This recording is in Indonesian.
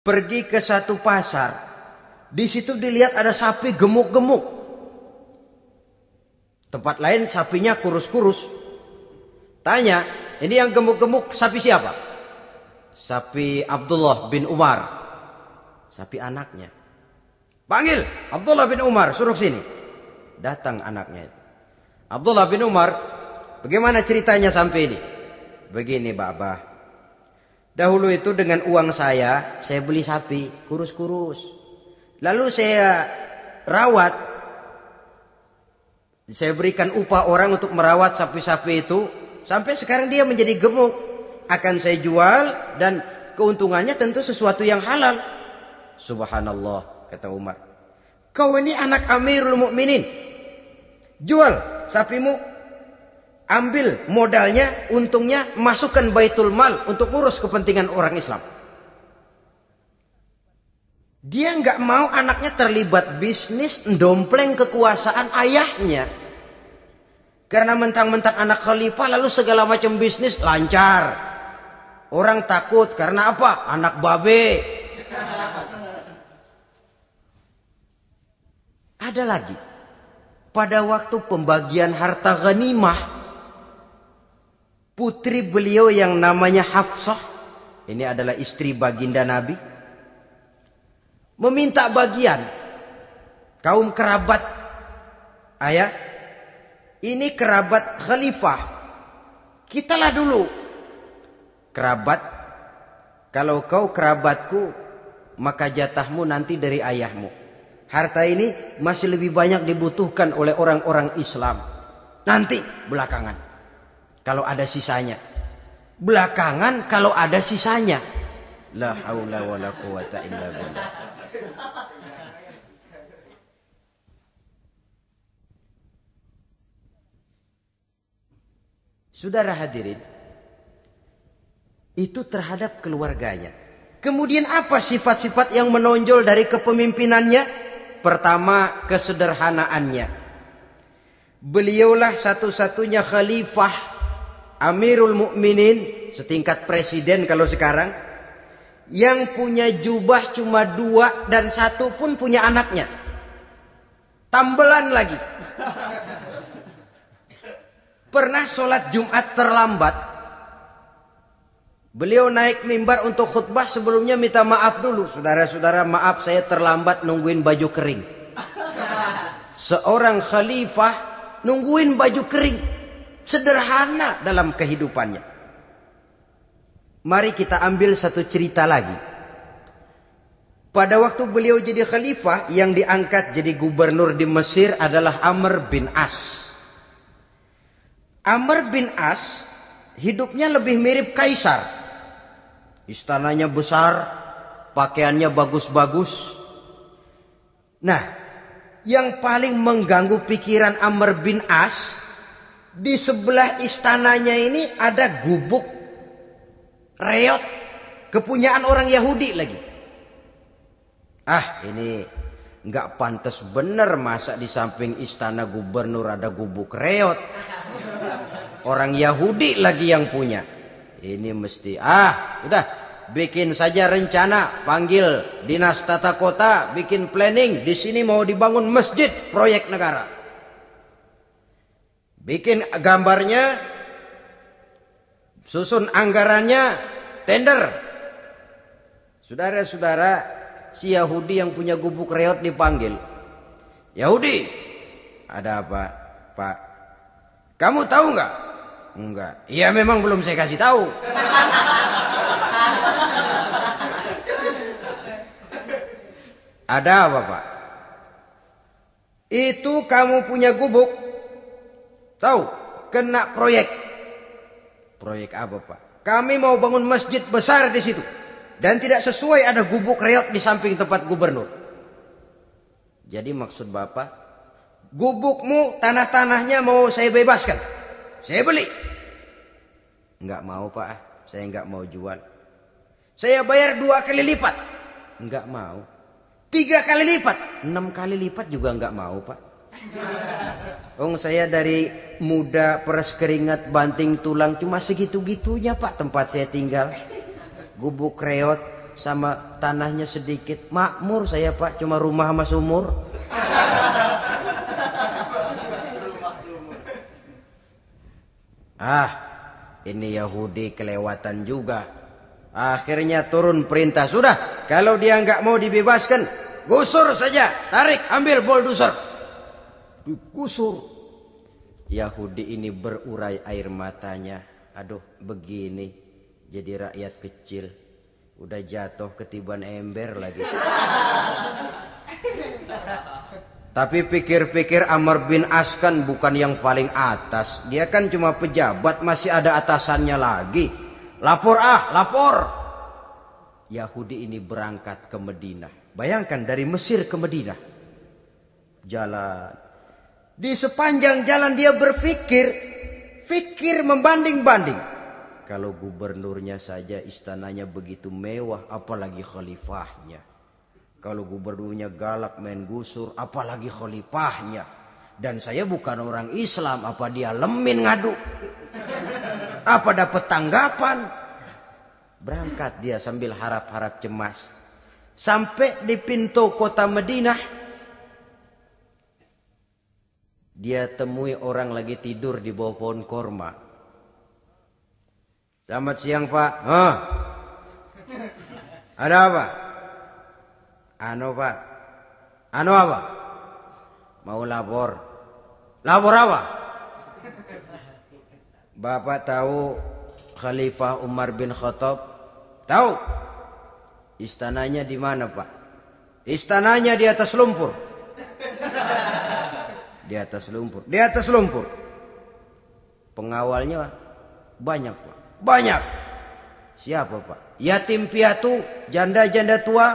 pergi ke satu pasar. Di situ dilihat ada sapi gemuk-gemuk. Tempat lain sapinya kurus-kurus. Tanya, ini yang gemuk-gemuk sapi siapa? Sapi Abdullah bin Umar. Sapi anaknya. Panggil Abdullah bin Umar, suruh sini. Datang anaknya itu. Abdullah bin Umar, bagaimana ceritanya sampai ini? Begini, Baba. Dahulu itu dengan uang saya beli sapi kurus-kurus. Lalu saya rawat. Saya berikan upah orang untuk merawat sapi-sapi itu. Sampai sekarang dia menjadi gemuk. Akan saya jual dan keuntungannya tentu sesuatu yang halal. Subhanallah, kata Umar. Kau ini anak Amirul Mukminin. Jual sapimu, ambil modalnya, untungnya, masukkan Baitul Mal untuk urus kepentingan orang Islam. Dia nggak mau anaknya terlibat bisnis, ndompleng kekuasaan ayahnya. Karena mentang-mentang anak khalifah lalu segala macam bisnis lancar. Orang takut karena apa? Anak babe. Ada lagi. Pada waktu pembagian harta ghanimah, putri beliau yang namanya Hafsah, ini adalah istri baginda Nabi, meminta bagian. Kaum kerabat ayah, ini kerabat khalifah, kitalah dulu kerabat. Kalau kau kerabatku, maka jatahmu nanti dari ayahmu. Harta ini masih lebih banyak dibutuhkan oleh orang-orang Islam. Nanti belakangan, kalau ada sisanya. Belakangan kalau ada sisanya. La haula wala quwata illa billah. Saudara hadirin, itu terhadap keluarganya. Kemudian apa sifat-sifat yang menonjol dari kepemimpinannya? Pertama, kesederhanaannya. Beliaulah satu-satunya khalifah, Amirul Mukminin, setingkat presiden kalau sekarang, yang punya jubah cuma 2 dan 1 pun punya anaknya. Tambelan lagi. Pernah sholat Jumat terlambat. Beliau naik mimbar untuk khutbah, sebelumnya minta maaf dulu. Saudara-saudara, maaf saya terlambat nungguin baju kering. Seorang khalifah nungguin baju kering. Sederhana dalam kehidupannya. Mari kita ambil satu cerita lagi. Pada waktu beliau jadi khalifah, yang diangkat jadi gubernur di Mesir adalah Amr bin As. Amr bin As hidupnya lebih mirip kaisar. Istananya besar, pakaiannya bagus-bagus. Nah, yang paling mengganggu pikiran Amr bin As, di sebelah istananya ini ada gubuk reot, kepunyaan orang Yahudi lagi. Ah, ini nggak pantas bener, masa di samping istana gubernur ada gubuk reot. Orang Yahudi lagi yang punya. Ini mesti, udah bikin saja rencana, panggil dinas tata kota, bikin planning. Di sini mau dibangun masjid, proyek negara. Bikin gambarnya, susun anggarannya, tender. Saudara-saudara, si Yahudi yang punya gubuk reot dipanggil. Yahudi, ada apa, Pak? Kamu tahu nggak? Enggak. Iya, memang belum saya kasih tahu. Ada apa, Pak? Itu kamu punya gubuk. Tahu? Kena proyek. Proyek apa, Pak? Kami mau bangun masjid besar di situ. Dan tidak sesuai ada gubuk reot di samping tempat gubernur. Jadi maksud Bapak, gubukmu, tanah-tanahnya mau saya bebaskan. Saya beli. Enggak mau, Pak. Saya enggak mau jual. Saya bayar 2 kali lipat. Enggak mau. 3 kali lipat. 6 kali lipat juga enggak mau, Pak. Saya dari muda peres keringat banting tulang cuma segitu-gitunya, Pak, tempat saya tinggal. Gubuk reot sama tanahnya sedikit. Makmur saya Pak, cuma rumah sama sumur. Ini Yahudi kelewatan juga. Akhirnya turun perintah, sudah kalau dia nggak mau dibebaskan, gusur saja, tarik, ambil bulldozer. Digusur. Yahudi ini berurai air matanya. Aduh, begini jadi rakyat kecil, udah jatuh ketiban ember lagi. Tapi pikir-pikir Amr bin As kan bukan yang paling atas. Dia kan cuma pejabat, masih ada atasannya lagi. Lapor lapor. Yahudi ini berangkat ke Madinah. Bayangkan dari Mesir ke Madinah. Jalan. Di sepanjang jalan dia berpikir. Fikir membanding-banding. Kalau gubernurnya saja istananya begitu mewah, apalagi khalifahnya. Kalau gubernurnya galak main gusur, apalagi khalifahnya. Dan saya bukan orang Islam, apa dia lemin ngadu? Apa dapat tanggapan? Berangkat dia sambil harap-harap cemas. Sampai di pintu kota Madinah, dia temui orang lagi tidur di bawah pohon korma. Selamat siang Pak. Ada apa? Pak. Apa? Mau lapor. Lapor apa? Bapak tahu Khalifah Umar bin Khattab? Tahu? Istananya di mana Pak? Istananya di atas lumpur. Di atas lumpur. Di atas lumpur. Pengawalnya banyak Pak. Banyak. Siapa Pak? Yatim piatu, janda-janda tua.